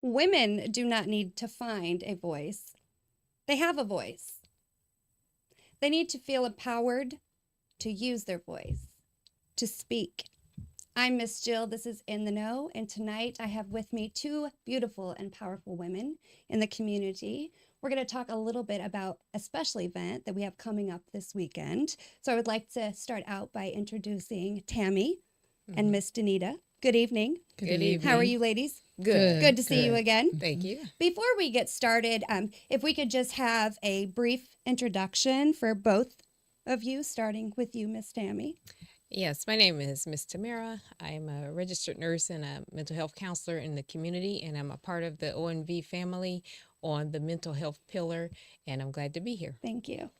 Women do not need to find a voice. They have a voice. They need to feel empowered to use their voice, to speak. I'm Miss Jill. This is In the Know, and tonight I have with me two beautiful and powerful women in the community. We're going to talk a little bit about a special event that we have coming up this weekend. So I would like to start out by introducing Tammy and Miss Danita. Good evening. Good evening. How are you ladies? Good. Good to see you again. Thank you. Before we get started, if we could just have a brief introduction for both of you, starting with you, Miss Tammy. Yes, my name is Miss Tamara. I'm a registered nurse and a mental health counselor in the community, and I'm a part of the O.N.V family on the mental health pillar, and I'm glad to be here. Thank you.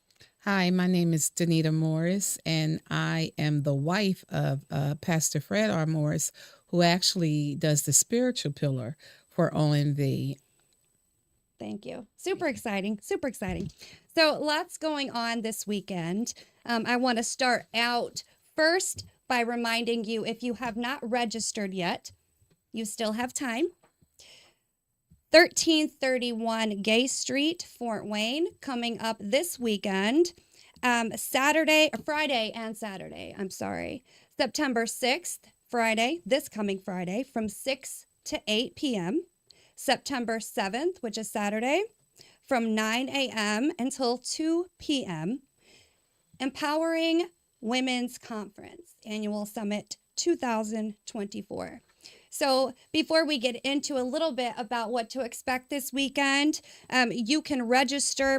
Hi, my name is Danita Morris, and I am the wife of Pastor Fred R. Morris, who actually does the spiritual pillar for O.N.V. Thank you. Super exciting. Super exciting. So lots going on this weekend. I want to start out first by reminding you, if you have not registered yet, you still have time. 1331 Gay Street, Fort Wayne, coming up this weekend, Friday and Saturday, September 6th, Friday, this coming Friday, from 6 to 8 p.m. September 7th, which is Saturday, from 9 a.m. until 2 p.m. Empowering Women's Conference, Annual Summit 2024. So before we get into a little bit about what to expect this weekend, you can register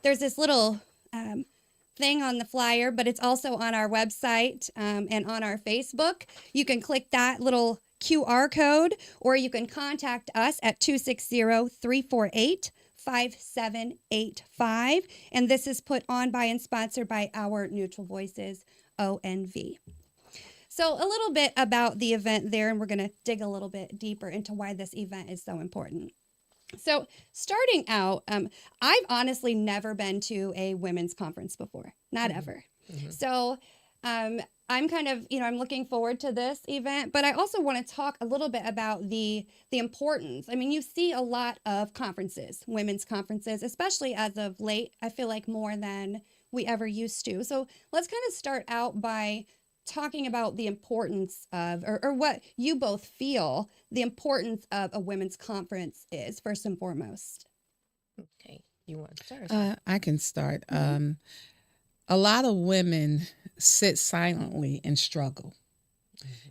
there's this little thing on the flyer, but it's also on our website and on our Facebook. You can click that little QR code, or you can contact us at 260-348-5785. And this is put on by and sponsored by our Neutral Voices, O.N.V. So a little bit about the event there, and we're going to dig a little bit deeper into why this event is so important. So starting out, I've honestly never been to a women's conference before, not ever. So I'm kind of, I'm looking forward to this event, but I also want to talk a little bit about the importance. I mean, you see a lot of conferences, women's conferences, especially as of late, I feel like more than we ever used to. So let's kind of start out by talking about the importance of, or what you both feel the importance of a women's conference is, first and foremost. Okay. You want to start? I can start. A lot of women sit silently and struggle.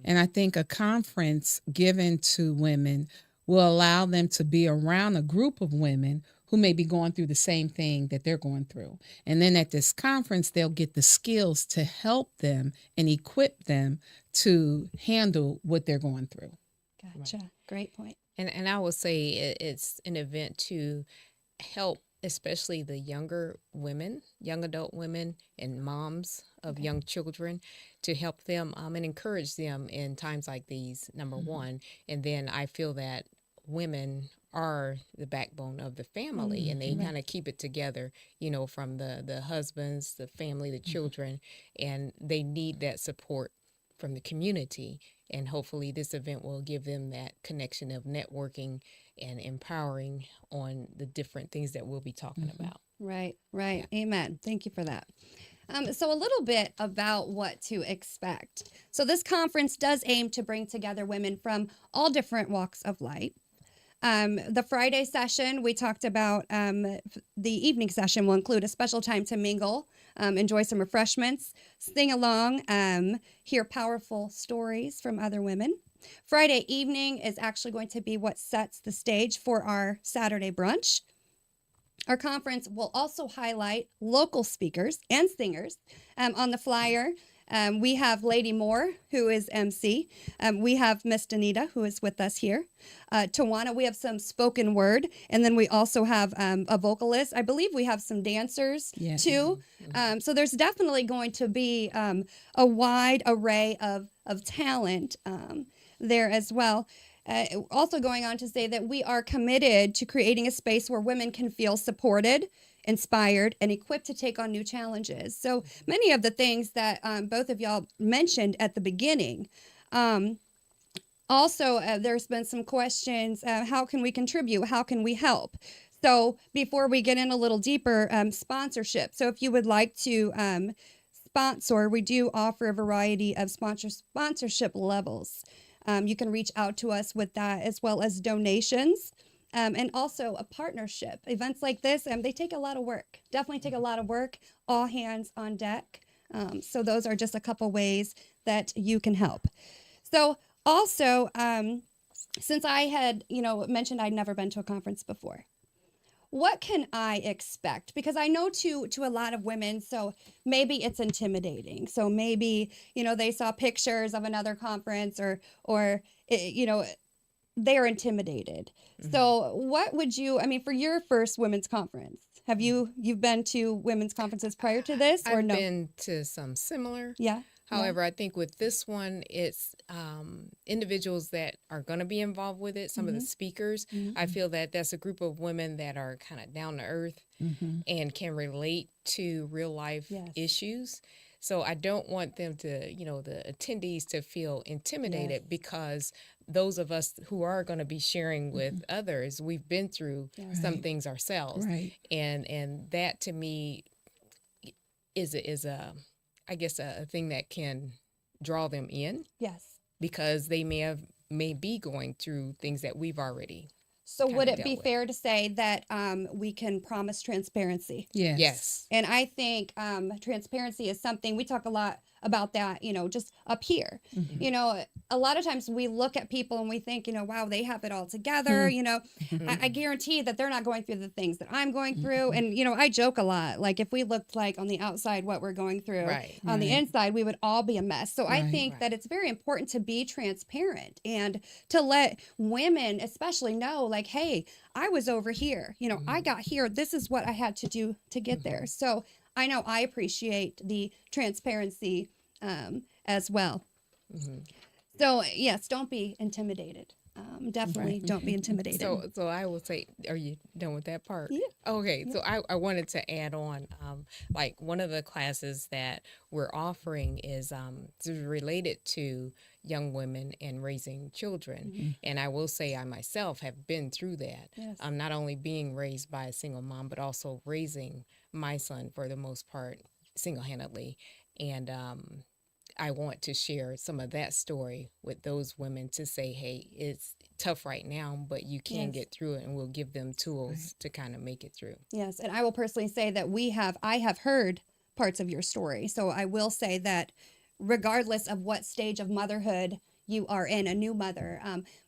And I think a conference given to women will allow them to be around a group of women who may be going through the same thing that they're going through. And then at this conference, they'll get the skills to help them and equip them to handle what they're going through. Gotcha. Right. Great point. And I will say it's an event to help especially the younger women, young adult women and moms of young children, to help them and encourage them in times like these, number one. And then I feel that women are the backbone of the family, and they kind of keep it together, from the husbands, the family, the children, and they need that support from the community. And hopefully this event will give them that connection of networking and empowering on the different things that we'll be talking about. Right. Yeah. Amen. Thank you for that. So a little bit about what to expect. So this conference does aim to bring together women from all different walks of life. The Friday session, we talked about, the evening session will include a special time to mingle, enjoy some refreshments, sing along, hear powerful stories from other women. Friday evening is actually going to be what sets the stage for our Saturday brunch. Our conference will also highlight local speakers and singers. On the flyer, We have Lady Moore, who is MC. We have Miss Danita, who is with us here. Tawana, we have some spoken word. And then we also have a vocalist. I believe we have some dancers, Yes. too. So there's definitely going to be a wide array of talent there as well. Also going on to say that we are committed to creating a space where women can feel supported, inspired, and equipped to take on new challenges. So many of the things that both of y'all mentioned at the beginning. Also, there's been some questions. How can we contribute? How can we help? So before we get in a little deeper, sponsorship. So if you would like to sponsor, we do offer a variety of sponsorship levels. You can reach out to us with that, as well as donations. And also a partnership. Events like this, they take a lot of work. Definitely take a lot of work. All hands on deck. So those are just a couple ways that you can help. So also, since I had, mentioned I'd never been to a conference before, what can I expect? Because I know to a lot of women, so maybe it's intimidating. So maybe, they saw pictures of another conference or they're intimidated. So what would you, for your first women's conference, you've been to women's conferences prior to this or I've no? been to some similar. Yeah. However, I think with this one, it's individuals that are going to be involved with it. Some of the speakers, I feel that that's a group of women that are kind of down to earth and can relate to real life issues. So I don't want them to, the attendees to feel intimidated because those of us who are going to be sharing with others, we've been through some things ourselves. Right. And that to me is I guess a thing that can draw them in. Yes. Because they may be going through things that we've already. So would it be fair to say that we can promise transparency? Yes. Yes. And I think transparency is something we talk a lot about that, just up here. A lot of times we look at people and we think, wow, they have it all together. I guarantee that they're not going through the things that I'm going through. And, I joke a lot, like if we looked like on the outside what we're going through, on the inside, we would all be a mess. So I think that it's very important to be transparent and to let women especially know, like, hey, I was over here, I got here. This is what I had to do to get there. So I know I appreciate the transparency as well. So yes, don't be intimidated. Definitely don't be intimidated. So I will say, are you done with that part? Yeah. Okay. So I wanted to add on, like one of the classes that we're offering is related to young women and raising children. And I will say I myself have been through that. Yes. Not only being raised by a single mom, but also raising my son for the most part single-handedly. And I want to share some of that story with those women to say, hey, it's tough right now, but you can get through it, and we'll give them tools to kind of make it through. Yes, and I will personally say that I have heard parts of your story. So I will say that regardless of what stage of motherhood you are in, a new mother,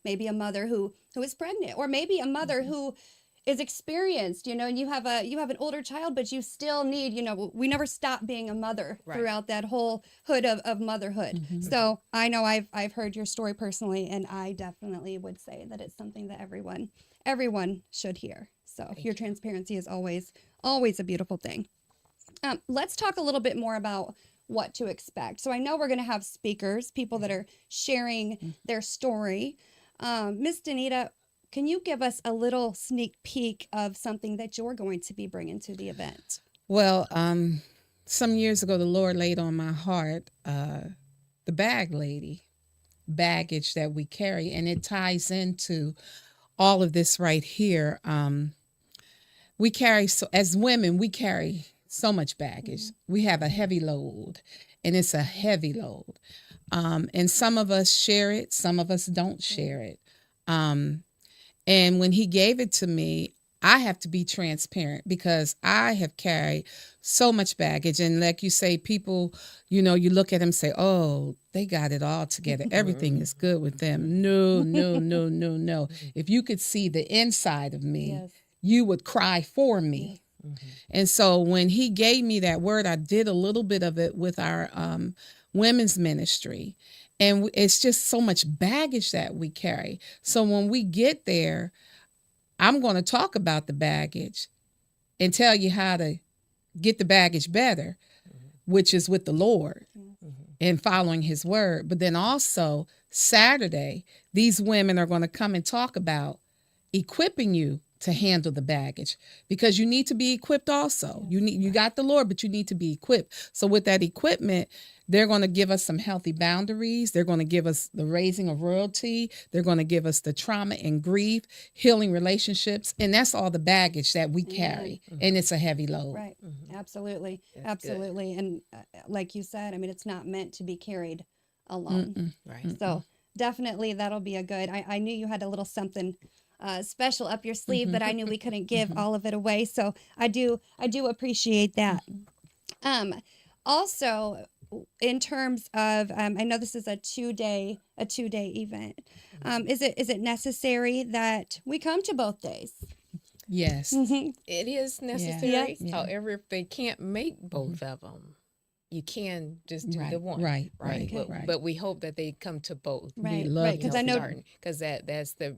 maybe a mother who is pregnant, or maybe a mother who is experienced, and you have an older child, but you still need, we never stop being a mother throughout that whole hood of motherhood. So I know I've heard your story personally, and I definitely would say that it's something that everyone should hear. So your transparency is always a beautiful thing. Let's talk a little bit more about what to expect. So I know we're going to have speakers, people that are sharing their story. Miss Danita, can you give us a little sneak peek of something that you're going to be bringing to the event? Well, some years ago, the Lord laid on my heart the baggage that we carry, and it ties into all of this right here. As women, we carry so much baggage. We have a heavy load, and it's a heavy load. And some of us share it, some of us don't share it. And when he gave it to me, I have to be transparent because I have carried so much baggage. And like you say, people, you look at them and say, oh, they got it all together. Everything is good with them. No, no, no, no, no. If you could see the inside of me, you would cry for me. And so when he gave me that word, I did a little bit of it with our women's ministry. And it's just so much baggage that we carry. So when we get there, I'm going to talk about the baggage and tell you how to get the baggage better, which is with the Lord and following his word. But then also Saturday, these women are going to come and talk about equipping you to handle the baggage, because you need to be equipped also. You got the Lord, but you need to be equipped. So with that equipment, they're going to give us some healthy boundaries. They're going to give us the raising of royalty. They're going to give us the trauma and grief, healing relationships. And that's all the baggage that we carry. And it's a heavy load. Right. Absolutely. That's Absolutely. And like you said, I mean, it's not meant to be carried alone. Right. So definitely that'll be a good, I knew you had a little something special up your sleeve, but I knew we couldn't give all of it away. So I do appreciate that. Also, in terms of, I know this is a two-day event. Is it necessary that we come to both days? Yes. It is necessary. Yeah. However, if they can't make both of them, you can just do the one. Right. But we hope that they come to both. Right. love Right. Because I know. Because that's the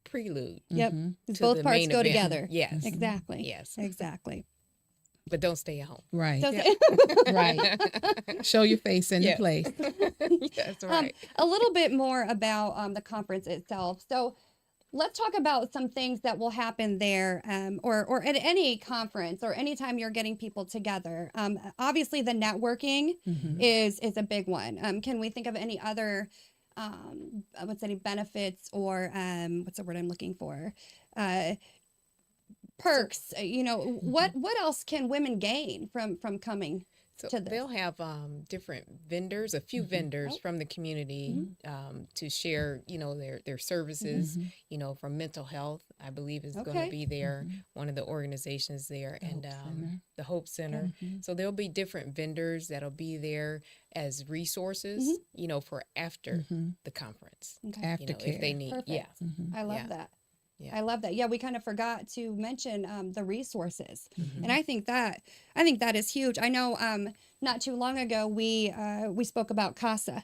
prelude. Yep. to Both the parts main go event. together. Yes. Exactly. Yes. Exactly. But don't stay at home. Right. Does Right. Show your face in the Yeah. place. That's right. A little bit more about the conference itself. So let's talk about some things that will happen there, or at any conference or anytime you're getting people together. Obviously, the networking is a big one. Can we think of any other any benefits or what's the word I'm looking for? Perks. What else can women gain from coming So to this? they'll have different vendors, a few vendors from the community to share, their services, from mental health, I believe is going Okay. to be there, one of the organizations there, and the Hope Center. So there'll be different vendors that'll be there as resources, for after the conference. Okay. Aftercare. If they need, Perfect. yeah. I love Yeah. that. Yeah. I love that. Yeah, we kind of forgot to mention the resources, and I think that is huge. I know not too long ago we spoke about CASA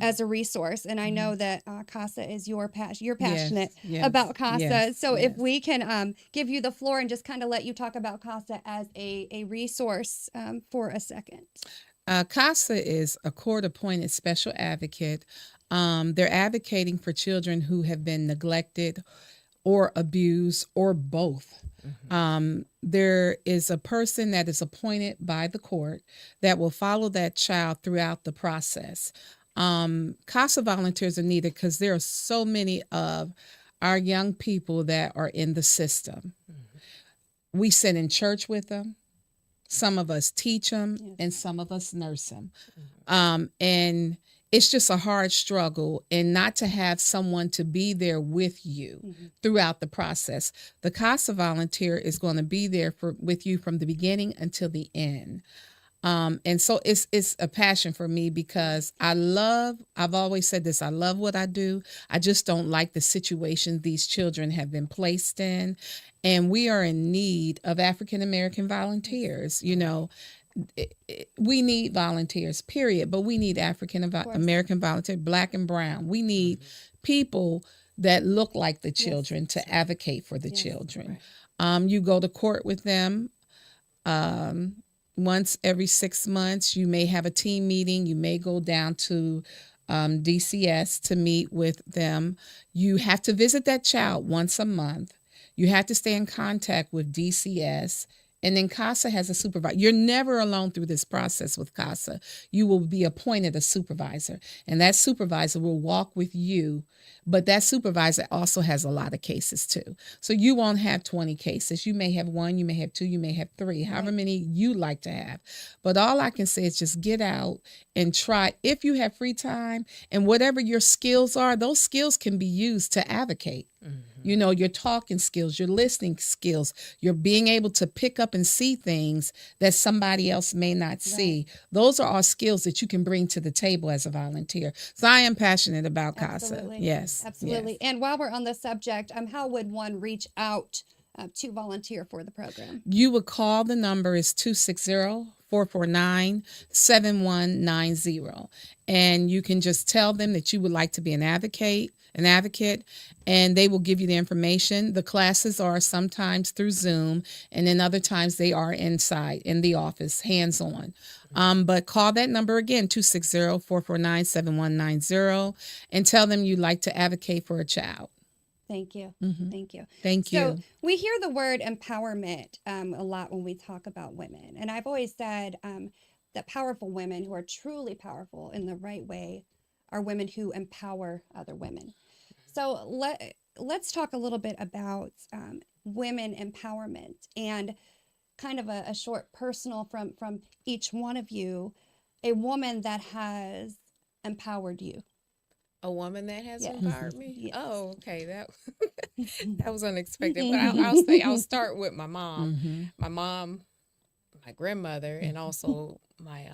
as a resource, and I know that CASA is your passion. You're passionate yes, about CASA, yes, so if yes. we can give you the floor and just kind of let you talk about CASA as a resource for a second. CASA is a court-appointed special advocate. They're advocating for children who have been neglected or abused or both. There is a person that is appointed by the court that will follow that child throughout the process. CASA volunteers are needed because there are so many of our young people that are in the system. We sit in church with them. Some of us teach them, and some of us nurse them. And it's just a hard struggle, and not to have someone to be there with you throughout the process. The CASA volunteer is going to be there with you from the beginning until the end. And so it's a passion for me because I've always said this, I love what I do. I just don't like the situation these children have been placed in. And we are in need of African American volunteers. We need volunteers, period. But we need African American volunteers, Black and brown. We need people that look like the children to advocate for the children. You go to court with them. Once every 6 months, you may have a team meeting. You may go down to DCS to meet with them. You have to visit that child once a month. You have to stay in contact with DCS. And then CASA has a supervisor. You're never alone through this process with CASA. You will be appointed a supervisor, and that supervisor will walk with you. But that supervisor also has a lot of cases too. So you won't have 20 cases. You may have one, you may have two, you may have three, however many you like to have. But all I can say is just get out and try. If you have free time and whatever your skills are, those skills can be used to advocate. Your talking skills, your listening skills, your being able to pick up and see things that somebody else may not see. Those are all skills that you can bring to the table as a volunteer. So I am passionate about CASA. Yes. Absolutely. Yes. And while we're on the subject, how would one reach out to volunteer for the program? You would call, the number is 260 449-7190. And you can just tell them that you would like to be an advocate, and they will give you the information. The classes are sometimes through Zoom, and then other times they are inside in the office, hands-on. But call that number again, 260-449-7190, and tell them you'd like to advocate for a child. Thank you. Thank you. Thank So you. we hear the word empowerment a lot when we talk about women. And I've always said that powerful women who are truly powerful in the right way are women who empower other women. So let's talk a little bit about women empowerment and kind of a short personal from each one of you, a woman that has empowered you. A woman that has Yes. empowered me. Yes. Oh, okay. That was unexpected. But I'll start with my mom. My mom, my grandmother, and also my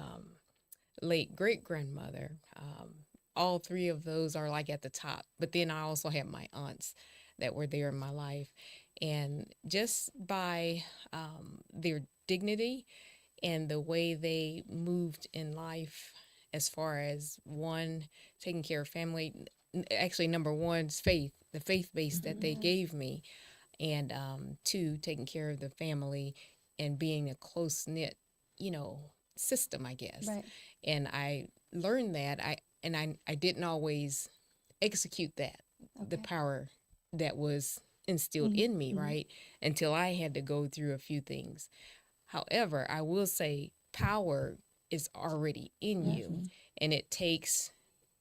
late great grandmother. All three of those are like at the top. But then I also have my aunts that were there in my life, and just by their dignity and the way they moved in life, as far as one, taking care of family. Actually, number one is faith, the faith base that they gave me, and two, taking care of the family and being a close knit, system, I guess. Right. And I learned that I didn't always execute that, the power that was instilled in me, right? Until I had to go through a few things. However, I will say power is already in you, and it takes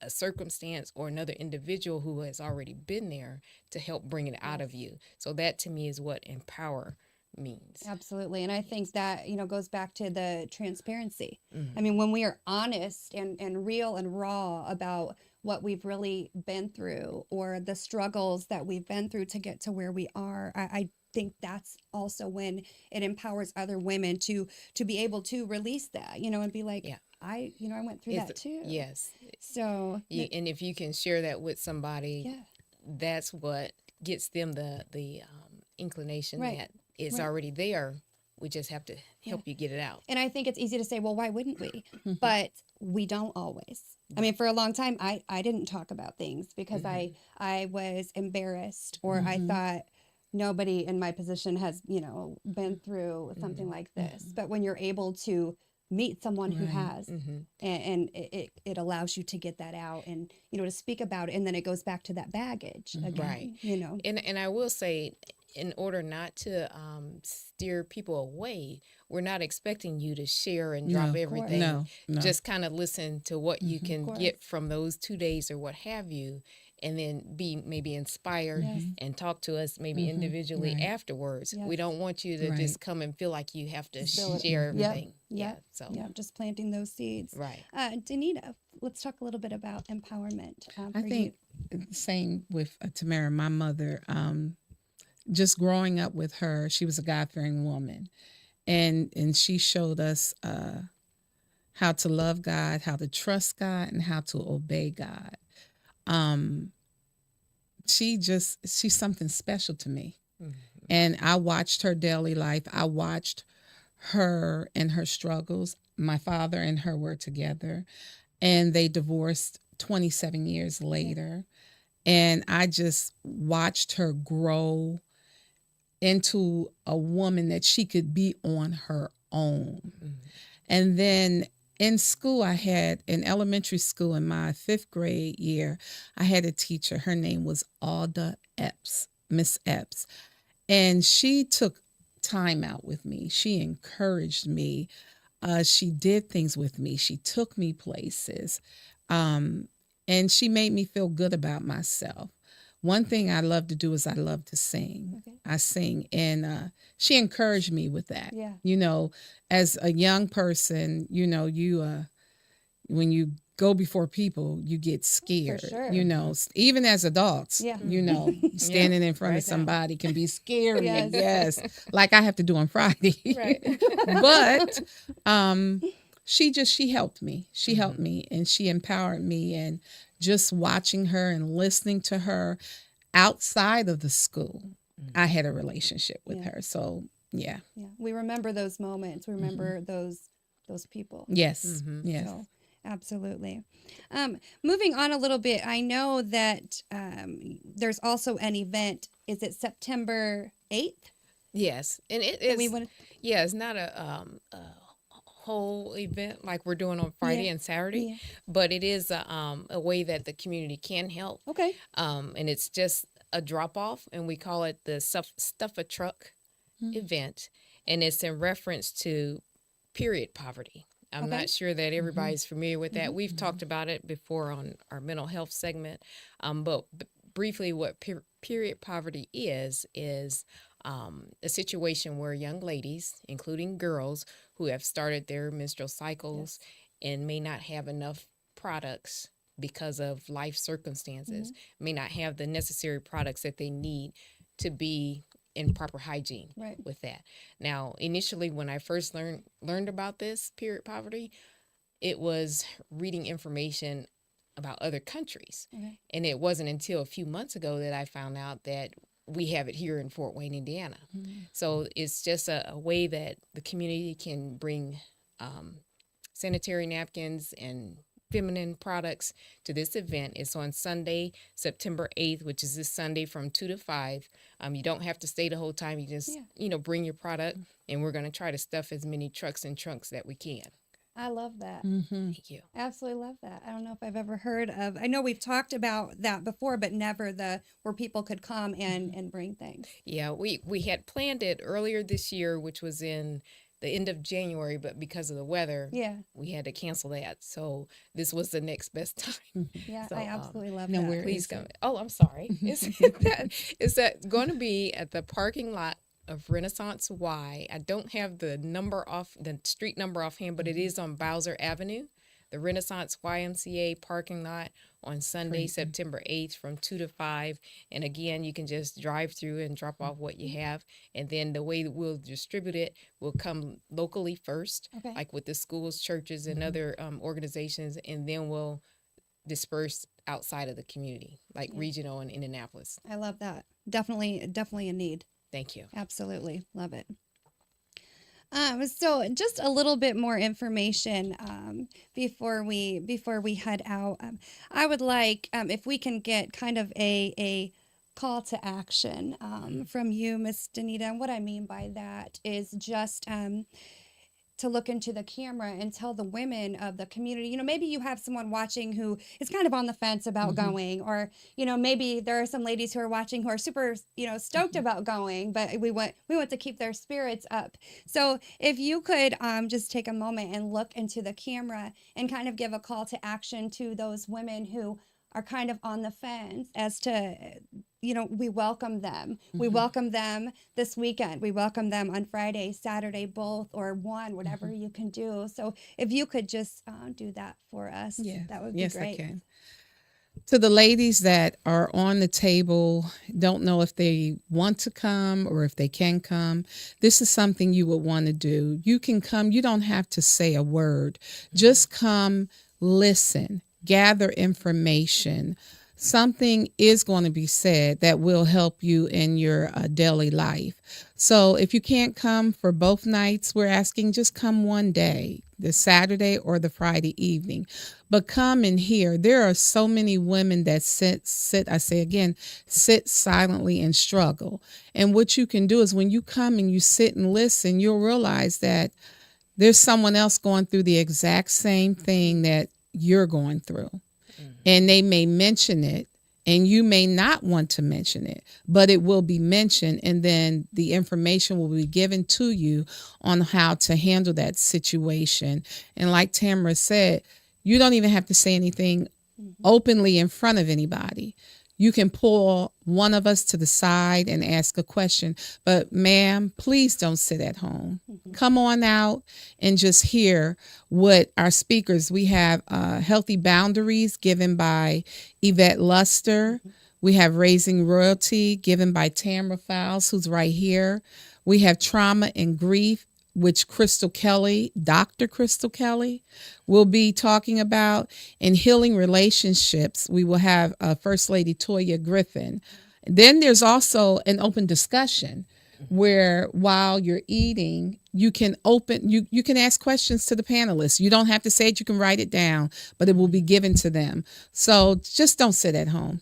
a circumstance or another individual who has already been there to help bring it out of you. So that to me is what empower means. Absolutely. And I think that, goes back to the transparency. I mean, when we are honest and real and raw about what we've really been through or the struggles that we've been through to get to where we are, I think that's also when it empowers other women to be able to release that, and be like, I went through that too. Yes. So, And if you can share that with somebody, yeah, that's what gets them the inclination Right. that it's Right. already there. We just have to help you get it out. and I think it's easy to say, well, why wouldn't we? But we don't always. I mean, for a long time, I didn't talk about things because I was embarrassed or I thought nobody in my position has, been through something like this. But when you're able to meet someone who has, and it allows you to get that out and, to speak about it. And then it goes back to that baggage again, Right. And I will say, in order not to steer people away, we're not expecting you to share and drop everything. No. Just kind of listen to what you can get from those 2 days or what have you, and then be maybe inspired and talk to us maybe individually afterwards. Yes. We don't want you to just come and feel like you have to Spill it. share Yep. everything. Yep. So Yeah, just planting those seeds. right. Danita, let's talk a little bit about empowerment. I think same with Tamara, my mother. Just growing up with her, she was a God-fearing woman, and she showed us how to love God, how to trust God, and how to obey God. She's something special to me, and I watched her daily life. I watched her and her struggles. My father and her were together, and they divorced 27 years later, and I just watched her grow into a woman that she could be on her own. And then in school, in elementary school, in my 5th grade year, I had a teacher. Her name was Alda Epps, Miss Epps. And she took time out with me. She encouraged me. She did things with me. She took me places. And she made me feel good about myself. One thing I love to do is I love to sing. Okay. I sing, and she encouraged me with that. Yeah. As a young person, when you go before people, you get scared. sure. Even as adults, Yeah. standing in front of Right now. somebody can be scary. Yes. Yes, like I have to do on Friday. Right. But she helped me. She helped me, and she empowered me. And just watching her and listening to her outside of the school, I had a relationship with her. So yeah. Yeah. We remember those moments. We remember those those people. Yes. Yes. So, absolutely. Moving on a little bit, I know that there's also an event. Is it September 8th Yes, and it that we is. want to? Yeah, it's not a whole event like we're doing on Yeah. Friday and Saturday, Yeah. but it is a way that the community can help. Okay. And it's just a drop off, and we call it the stuff a truck Mm-hmm. event, and it's in reference to period poverty. I'm Okay. not sure that everybody's familiar with that. We've Mhm. talked about it before on our mental health segment, but briefly, what period poverty is a situation where young ladies, including girls who have started their menstrual cycles Yes. and may not have enough products because of life circumstances, may not have the necessary products that they need to be in proper hygiene Right. with that. Now, initially, when I first learned about this period poverty, it was reading information about other countries. Okay. And it wasn't until a few months ago that I found out that we have it here in Fort Wayne, Indiana. So it's just a way that the community can bring sanitary napkins and feminine products to this event. It's on Sunday, September 8th, which is this Sunday from 2 to 5. You don't have to stay the whole time. You just, bring your product, and we're going to try to stuff as many trucks and trunks that we can. I love that. Thank you. Absolutely love that. I don't know if I've ever heard of. I know we've talked about that before, but never the where people could come and bring things. Yeah, we had planned it earlier this year, which was in the end of January, but because of the weather, Yeah. we had to cancel that. So this was the next best time. Yeah, So, I absolutely love now that. where Please is come. it? Oh, I'm sorry. Is that going to be at the parking lot of Renaissance Y? I don't have the street number offhand, but it is on Bowser Avenue, the Renaissance YMCA parking lot on Sunday, Great. September 8th from 2 to 5. And again, you can just drive through and drop off what you have. And then the way that we'll distribute it will come locally first, Okay. like with the schools, churches, and other organizations. And then we'll disperse outside of the community, like regional and Indianapolis. I love that. Definitely a need. Thank you. Absolutely love it. So just a little bit more information before we head out. I would like if we can get kind of a call to action from you, Miss Danita. And what I mean by that is just to look into the camera and tell the women of the community, maybe you have someone watching who is kind of on the fence about going, or, maybe there are some ladies who are watching who are super, stoked about going, but we want to keep their spirits up. So if you could just take a moment and look into the camera and kind of give a call to action to those women who are kind of on the fence as to, we welcome them. We welcome them this weekend. We welcome them on Friday, Saturday, both, or one, whatever you can do. So if you could just do that for us, that would be Yes, great. I can. To the ladies that are on the table, don't know if they want to come or if they can come, this is something you would want to do. You can come. You don't have to say a word. Just come, listen, gather information. Something is going to be said that will help you in your daily life. So if you can't come for both nights, we're asking just come one day, the Saturday or the Friday evening. But come and hear. There are so many women that sit, I say again, sit silently and struggle. And what you can do is when you come and you sit and listen, you'll realize that there's someone else going through the exact same thing that you're going through. And they may mention it, and you may not want to mention it, but it will be mentioned, and then the information will be given to you on how to handle that situation. And like Tamara said, you don't even have to say anything openly in front of anybody. You can pull one of us to the side and ask a question, but ma'am, please don't sit at home. Come on out and just hear what our speakers, we have Healthy Boundaries given by Yvette Luster. We have Raising Royalty given by Tamara Fowles, who's right here. We have Trauma and Grief, which Crystal Kelly, Dr. Crystal Kelly, will be talking about. In Healing Relationships, we will have First Lady Toya Griffin. Then there's also an open discussion where while you're eating, you can you can ask questions to the panelists. You don't have to say it, you can write it down, but it will be given to them. So just don't sit at home.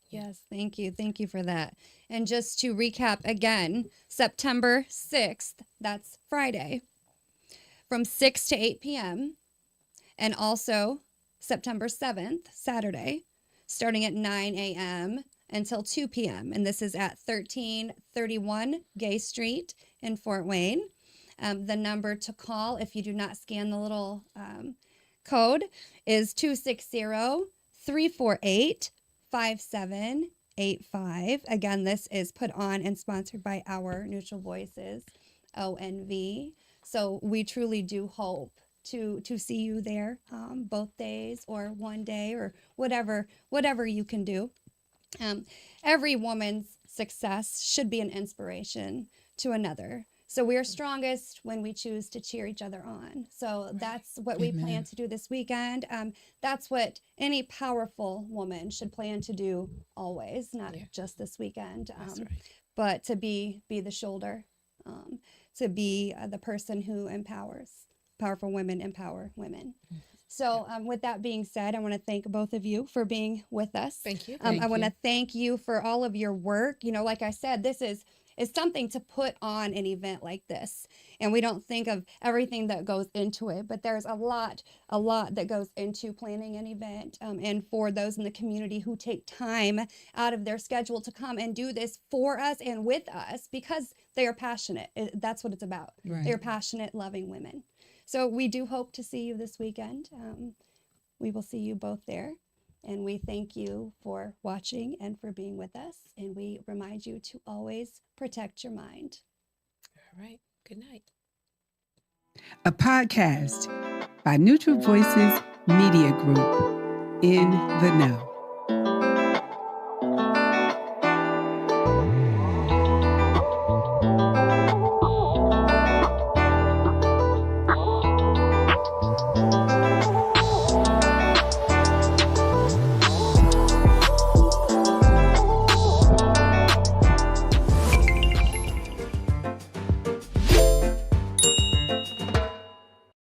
Yes, thank you. Thank you for that. And just to recap again, September 6th, that's Friday, from 6 to 8 p.m. And also September 7th, Saturday, starting at 9 a.m. until 2 p.m. And this is at 1331 Gay Street in Fort Wayne. The number to call, if you do not scan the little code, is 260-348-5785. Again, this is put on and sponsored by Our Neutral Voices, O.N.V. So we truly do hope to see you there both days or one day or whatever you can do. Every woman's success should be an inspiration to another. So we are strongest when we choose to cheer each other on. So that's what we plan to do this weekend. That's what any powerful woman should plan to do always, not just this weekend, but to be the shoulder, to be the person who empowers. Powerful women empower women. So with that being said, I want to thank both of you for being with us. Thank you. I want to thank you for all of your work. You know, like I said, this is something to put on an event like this. And we don't think of everything that goes into it, but there's a lot that goes into planning an event. And for those in the community who take time out of their schedule to come and do this for us and with us because they are passionate. That's what it's about. Right. They're passionate, loving women. So we do hope to see you this weekend. We will see you both there. And we thank you for watching and for being with us. And we remind you to always protect your mind. All right. Good night. A podcast by Neutral Voices Media Group. In the Know.